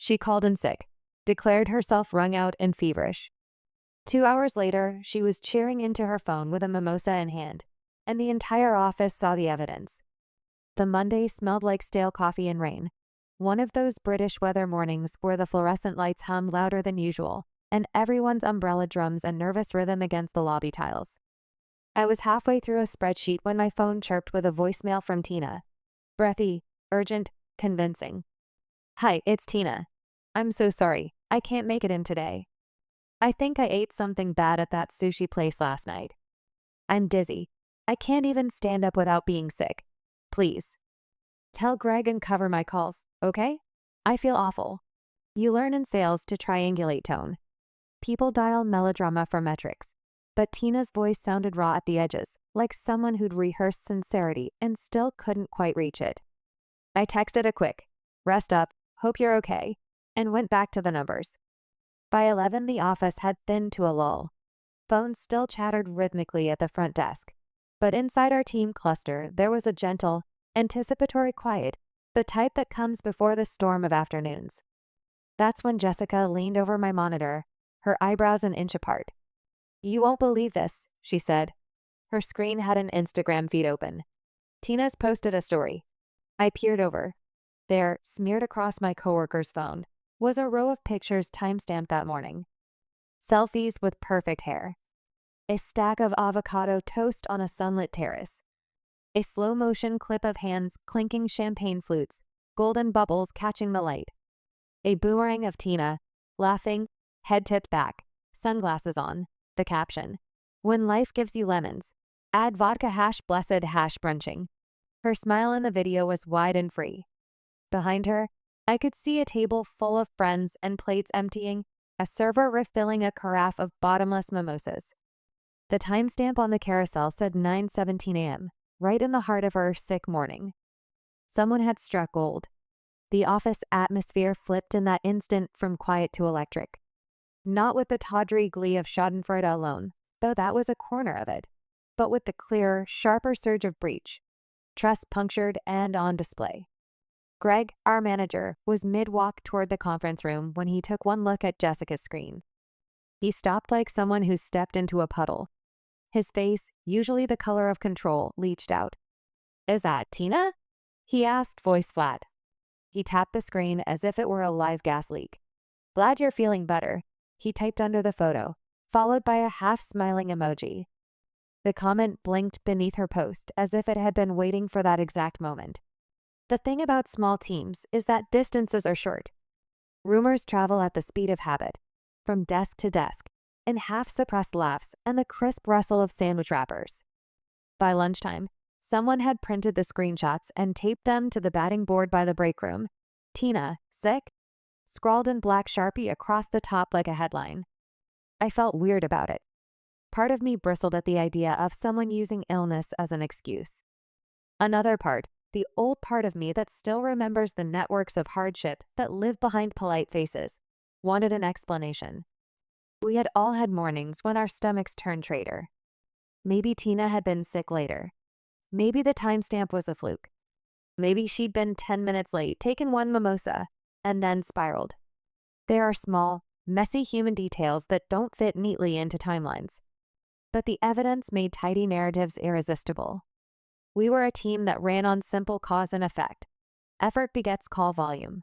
She called in sick, declared herself wrung out and feverish. 2 hours later, she was cheering into her phone with a mimosa in hand, and the entire office saw the evidence. The Monday smelled like stale coffee and rain, one of those British weather mornings where the fluorescent lights hum louder than usual, and everyone's umbrella drums a nervous rhythm against the lobby tiles. I was halfway through a spreadsheet when my phone chirped with a voicemail from Tina. Breathy, urgent, convincing. "Hi, it's Tina. I'm so sorry, I can't make it in today. I think I ate something bad at that sushi place last night. I'm dizzy. I can't even stand up without being sick. Please. Tell Greg and cover my calls, okay? I feel awful." You learn in sales to triangulate tone. People dial melodrama for metrics, but Tina's voice sounded raw at the edges, like someone who'd rehearsed sincerity and still couldn't quite reach it. I texted a quick, "Rest up, hope you're okay," and went back to the numbers. By 11, the office had thinned to a lull. Phones still chattered rhythmically at the front desk, but inside our team cluster, there was a gentle, anticipatory quiet, the type that comes before the storm of afternoons. That's when Jessica leaned over my monitor, her eyebrows an inch apart. "You won't believe this," she said. Her screen had an Instagram feed open. Tina's posted a story. I peered over. There, smeared across my coworker's phone, was a row of pictures timestamped that morning. Selfies with perfect hair. A stack of avocado toast on a sunlit terrace. A slow-motion clip of hands clinking champagne flutes, golden bubbles catching the light. A boomerang of Tina, laughing, head tipped back, sunglasses on. The caption, "When life gives you lemons, add vodka blessed brunching." Her smile in the video was wide and free. Behind her, I could see a table full of friends and plates emptying, a server refilling a carafe of bottomless mimosas. The timestamp on the carousel said 9:17 a.m., right in the heart of her sick morning. Someone had struck gold. The office atmosphere flipped in that instant from quiet to electric. Not with the tawdry glee of schadenfreude alone, though that was a corner of it, but with the clearer, sharper surge of breach. Trust punctured and on display. Greg, our manager, was mid-walk toward the conference room when he took one look at Jessica's screen. He stopped like someone who stepped into a puddle. His face, usually the color of control, leached out. "Is that Tina?" he asked, voice flat. He tapped the screen as if it were a live gas leak. "Glad you're feeling better," he typed under the photo, followed by a half-smiling emoji. The comment blinked beneath her post as if it had been waiting for that exact moment. The thing about small teams is that distances are short. Rumors travel at the speed of habit, from desk to desk, in half-suppressed laughs and the crisp rustle of sandwich wrappers. By lunchtime, someone had printed the screenshots and taped them to the batting board by the break room. "Tina, sick?" scrawled in black Sharpie across the top like a headline. I felt weird about it. Part of me bristled at the idea of someone using illness as an excuse. Another part, the old part of me that still remembers the networks of hardship that live behind polite faces, wanted an explanation. We had all had mornings when our stomachs turned traitor. Maybe Tina had been sick later. Maybe the timestamp was a fluke. Maybe she'd been 10 minutes late, taken one mimosa, and then spiraled. There are small, messy human details that don't fit neatly into timelines. But the evidence made tidy narratives irresistible. We were a team that ran on simple cause and effect. Effort begets call volume.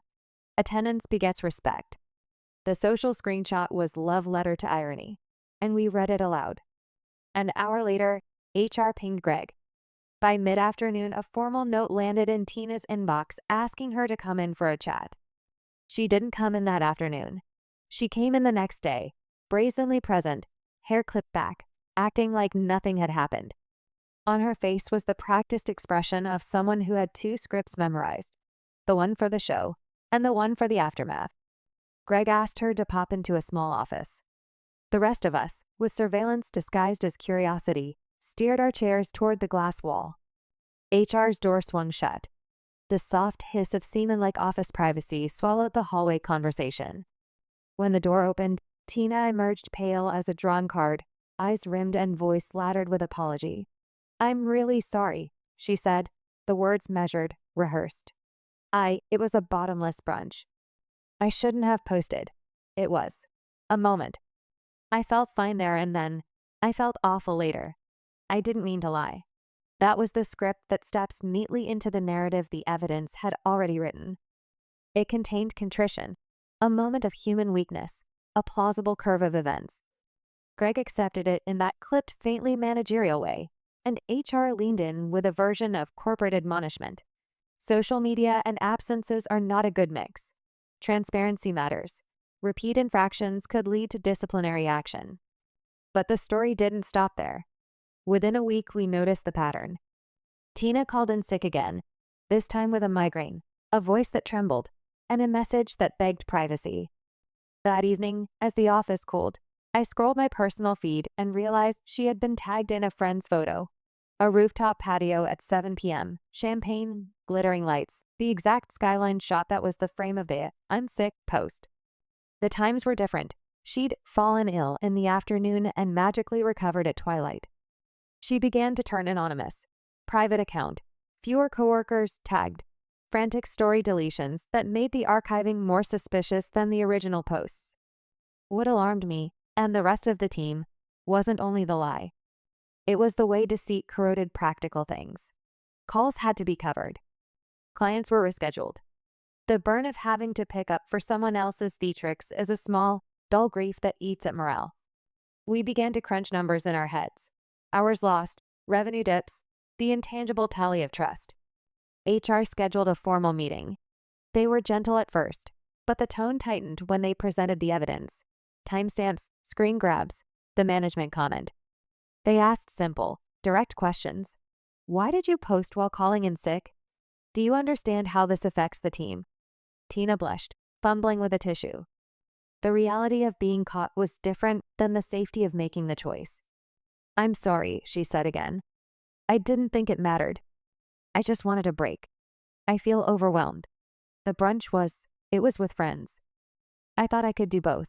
Attendance begets respect. The social screenshot was love letter to irony, and we read it aloud. An hour later, HR pinged Greg. By mid-afternoon, a formal note landed in Tina's inbox asking her to come in for a chat. She didn't come in that afternoon. She came in the next day, brazenly present, hair clipped back, acting like nothing had happened. On her face was the practiced expression of someone who had two scripts memorized, the one for the show and the one for the aftermath. Greg asked her to pop into a small office. The rest of us, with surveillance disguised as curiosity, steered our chairs toward the glass wall. HR's door swung shut. The soft hiss of semen-like office privacy swallowed the hallway conversation. When the door opened, Tina emerged pale as a drawn card, eyes rimmed and voice laddered with apology. "I'm really sorry," she said, the words measured, rehearsed. It was a bottomless brunch. I shouldn't have posted. It was a moment. I felt fine there and then. I felt awful later. I didn't mean to lie. That was the script that steps neatly into the narrative the evidence had already written. It contained contrition, a moment of human weakness, a plausible curve of events. Greg accepted it in that clipped, faintly managerial way, and HR leaned in with a version of corporate admonishment. Social media and absences are not a good mix. Transparency matters. Repeat infractions could lead to disciplinary action. But the story didn't stop there. Within a week, we noticed the pattern. Tina called in sick again, this time with a migraine, a voice that trembled, and a message that begged privacy. That evening, as the office cooled, I scrolled my personal feed and realized she had been tagged in a friend's photo. A rooftop patio at 7 p.m., champagne, glittering lights, the exact skyline shot that was the frame of the "I'm sick" post. The times were different. She'd fallen ill in the afternoon and magically recovered at twilight. She began to turn anonymous. Private account. Fewer coworkers tagged. Frantic story deletions that made the archiving more suspicious than the original posts. What alarmed me, and the rest of the team, wasn't only the lie. It was the way deceit corroded practical things. Calls had to be covered. Clients were rescheduled. The burn of having to pick up for someone else's theatrics is a small, dull grief that eats at morale. We began to crunch numbers in our heads. Hours lost, revenue dips, the intangible tally of trust. HR scheduled a formal meeting. They were gentle at first, but the tone tightened when they presented the evidence. Timestamps, screen grabs, the management comment. They asked simple, direct questions. Why did you post while calling in sick? Do you understand how this affects the team? Tina blushed, fumbling with a tissue. The reality of being caught was different than the safety of making the choice. I'm sorry, she said again. I didn't think it mattered. I just wanted a break. I feel overwhelmed. The brunch it was with friends. I thought I could do both.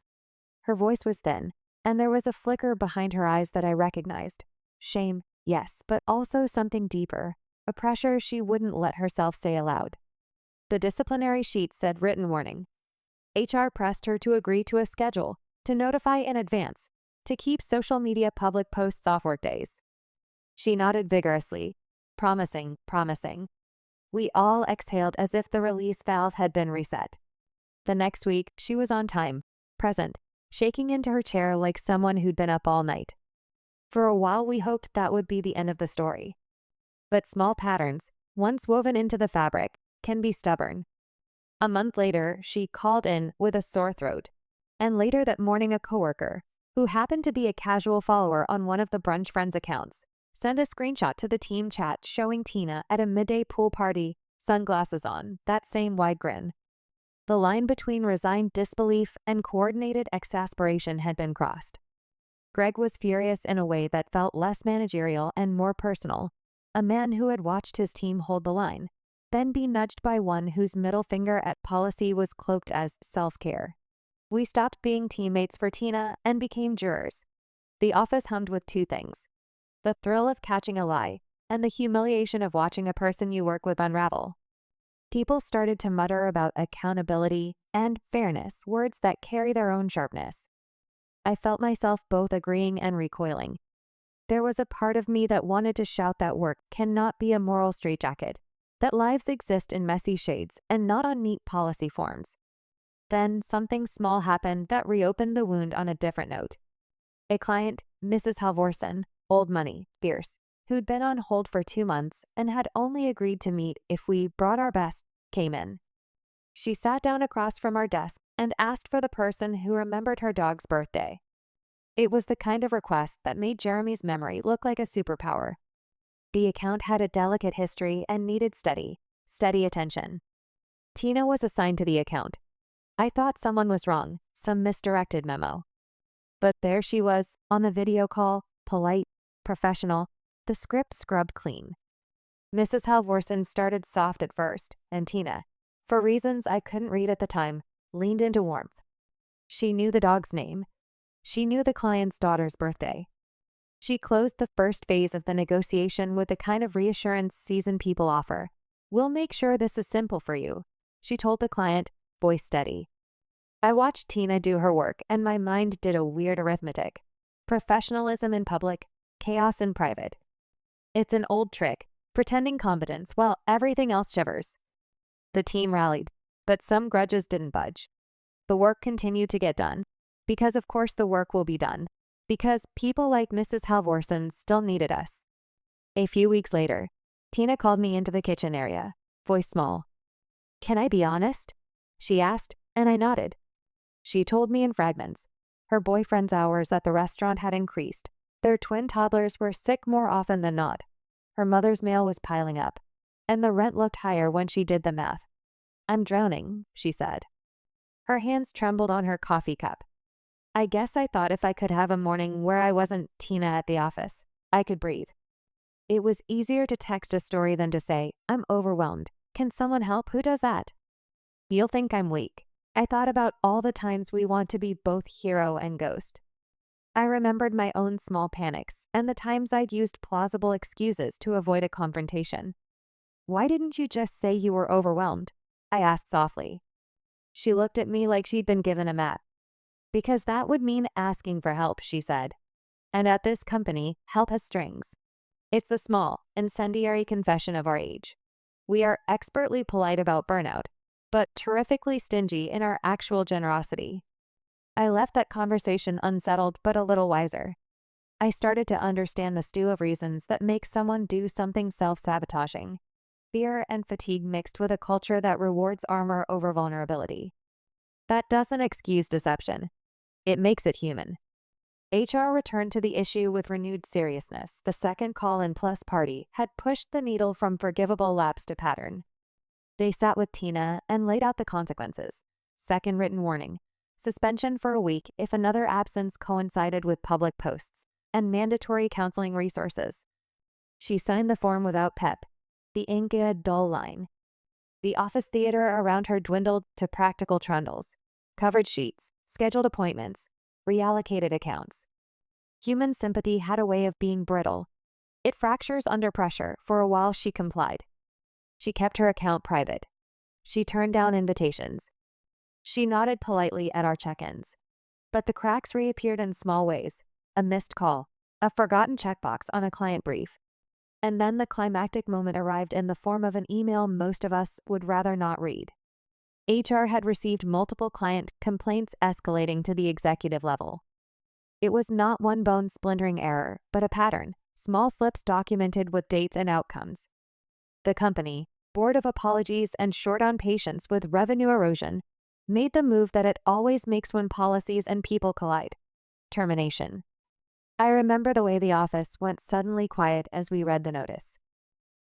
Her voice was thin, and there was a flicker behind her eyes that I recognized. Shame, yes, but also something deeper, a pressure she wouldn't let herself say aloud. The disciplinary sheet said written warning. HR pressed her to agree to a schedule, to notify in advance, to keep social media public posts off workdays. She nodded vigorously, promising. We all exhaled as if the release valve had been reset. The next week, she was on time, present, shaking into her chair like someone who'd been up all night. For a while, we hoped that would be the end of the story. But small patterns, once woven into the fabric, can be stubborn. A month later, she called in with a sore throat. And later that morning, a coworker, who happened to be a casual follower on one of the brunch friends' accounts, sent a screenshot to the team chat showing Tina at a midday pool party, sunglasses on, that same wide grin. The line between resigned disbelief and coordinated exasperation had been crossed. Greg was furious in a way that felt less managerial and more personal, a man who had watched his team hold the line, then be nudged by one whose middle finger at policy was cloaked as self-care. We stopped being teammates for Tina and became jurors. The office hummed with two things: the thrill of catching a lie and the humiliation of watching a person you work with unravel. People started to mutter about accountability and fairness, words that carry their own sharpness. I felt myself both agreeing and recoiling. There was a part of me that wanted to shout that work cannot be a moral straitjacket, that lives exist in messy shades and not on neat policy forms. Then something small happened that reopened the wound on a different note. A client, Mrs. Halvorsen, old money, fierce, who'd been on hold for 2 months and had only agreed to meet if we brought our best, came in. She sat down across from our desk and asked for the person who remembered her dog's birthday. It was the kind of request that made Jeremy's memory look like a superpower. The account had a delicate history and needed steady attention. Tina was assigned to the account. I thought someone was wrong, some misdirected memo. But there she was, on the video call, polite, professional, the script scrubbed clean. Mrs. Halvorsen started soft at first, and Tina, for reasons I couldn't read at the time, leaned into warmth. She knew the dog's name. She knew the client's daughter's birthday. She closed the first phase of the negotiation with the kind of reassurance seasoned people offer. "We'll make sure this is simple for you," she told the client, voice steady. I watched Tina do her work, and my mind did a weird arithmetic. Professionalism in public, chaos in private. It's an old trick, pretending competence while everything else shivers. The team rallied, but some grudges didn't budge. The work continued to get done, because of course the work will be done, because people like Mrs. Halvorsen still needed us. A few weeks later, Tina called me into the kitchen area, voice small. "Can I be honest?" she asked, and I nodded. She told me in fragments. Her boyfriend's hours at the restaurant had increased. Their twin toddlers were sick more often than not. Her mother's mail was piling up, and the rent looked higher when she did the math. "I'm drowning," she said. Her hands trembled on her coffee cup. I guess I thought if I could have a morning where I wasn't Tina at the office, I could breathe. It was easier to text a story than to say, "I'm overwhelmed. Can someone help? Who does that?" "You'll think I'm weak." I thought about all the times we want to be both hero and ghost. I remembered my own small panics and the times I'd used plausible excuses to avoid a confrontation. "Why didn't you just say you were overwhelmed?" I asked softly. She looked at me like she'd been given a map. "Because that would mean asking for help," she said. "And at this company, help has strings. It's the small, incendiary confession of our age. We are expertly polite about burnout, but terrifically stingy in our actual generosity." I left that conversation unsettled but a little wiser. I started to understand the stew of reasons that make someone do something self-sabotaging. Fear and fatigue mixed with a culture that rewards armor over vulnerability. That doesn't excuse deception. It makes it human. HR returned to the issue with renewed seriousness. The second call-in plus party had pushed the needle from forgivable lapse to pattern. They sat with Tina and laid out the consequences. Second written warning. Suspension for a week if another absence coincided with public posts, and mandatory counseling resources. She signed the form without pep, the ink a dull line. The office theater around her dwindled to practical trundles. Covered sheets, scheduled appointments, reallocated accounts. Human sympathy had a way of being brittle. It fractures under pressure. For a while she complied. She kept her account private. She turned down invitations. She nodded politely at our check-ins. But the cracks reappeared in small ways. A missed call, a forgotten checkbox on a client brief. And then the climactic moment arrived in the form of an email most of us would rather not read. HR had received multiple client complaints escalating to the executive level. It was not one bone-splintering error, but a pattern, small slips documented with dates and outcomes. The company, bored of apologies and short on patience with revenue erosion, made the move that it always makes when policies and people collide: termination. I remember the way the office went suddenly quiet as we read the notice.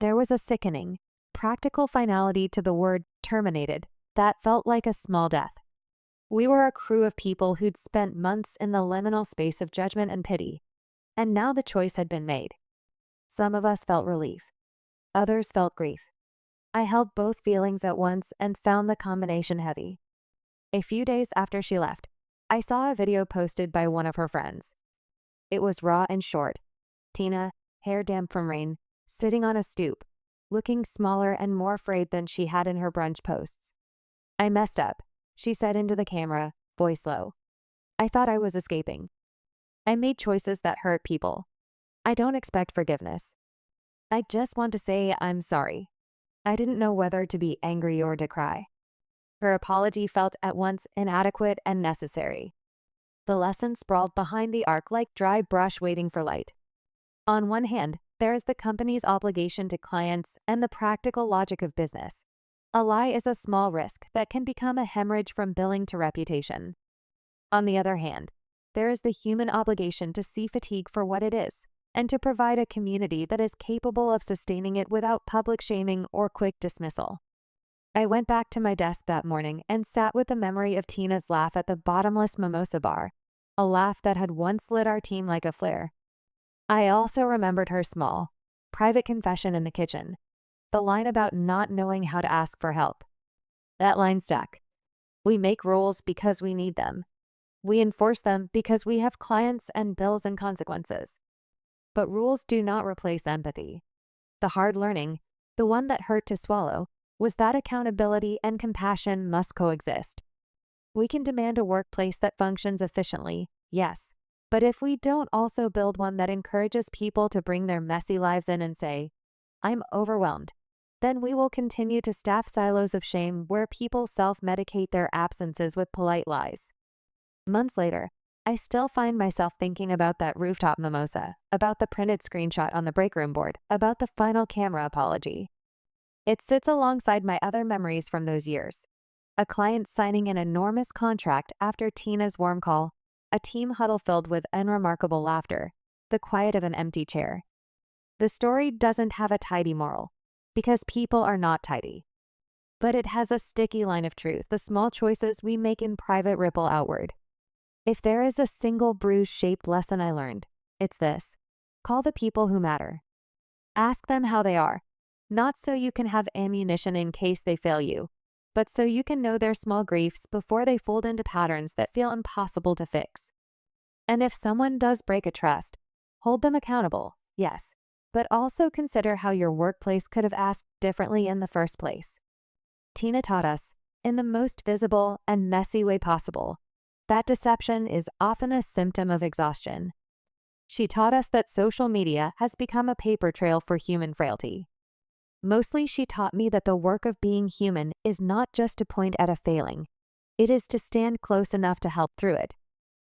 There was a sickening, practical finality to the word terminated that felt like a small death. We were a crew of people who'd spent months in the liminal space of judgment and pity, and now the choice had been made. Some of us felt relief. Others felt grief. I held both feelings at once and found the combination heavy. A few days after she left, I saw a video posted by one of her friends. It was raw and short. Tina, hair damp from rain, sitting on a stoop, looking smaller and more afraid than she had in her brunch posts. "I messed up," she said into the camera, voice low. "I thought I was escaping. I made choices that hurt people. I don't expect forgiveness. I just want to say I'm sorry. I didn't know whether to be angry or to cry." Her apology felt at once inadequate and necessary. The lesson sprawled behind the arc like dry brush waiting for light. On one hand, there is the company's obligation to clients and the practical logic of business. A lie is a small risk that can become a hemorrhage from billing to reputation. On the other hand, there is the human obligation to see fatigue for what it is, and to provide a community that is capable of sustaining it without public shaming or quick dismissal. I went back to my desk that morning and sat with the memory of Tina's laugh at the bottomless mimosa bar, a laugh that had once lit our team like a flare. I also remembered her small, private confession in the kitchen, the line about not knowing how to ask for help. That line stuck. We make rules because we need them. We enforce them because we have clients and bills and consequences. But rules do not replace empathy. The hard learning, the one that hurt to swallow, was that accountability and compassion must coexist. We can demand a workplace that functions efficiently, yes. But if we don't also build one that encourages people to bring their messy lives in and say, "I'm overwhelmed," then we will continue to staff silos of shame where people self-medicate their absences with polite lies. Months later, I still find myself thinking about that rooftop mimosa, about the printed screenshot on the break room board, about the final camera apology. It sits alongside my other memories from those years. A client signing an enormous contract after Tina's warm call, a team huddle filled with unremarkable laughter, the quiet of an empty chair. The story doesn't have a tidy moral, because people are not tidy. But it has a sticky line of truth. The small choices we make in private ripple outward. If there is a single bruise-shaped lesson I learned, it's this: call the people who matter. Ask them how they are, not so you can have ammunition in case they fail you, but so you can know their small griefs before they fold into patterns that feel impossible to fix. And if someone does break a trust, hold them accountable, yes, but also consider how your workplace could have asked differently in the first place. Tina taught us, in the most visible and messy way possible, that deception is often a symptom of exhaustion. She taught us that social media has become a paper trail for human frailty. Mostly, she taught me that the work of being human is not just to point at a failing. It is to stand close enough to help through it,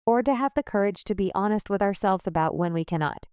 or to have the courage to be honest with ourselves about when we cannot.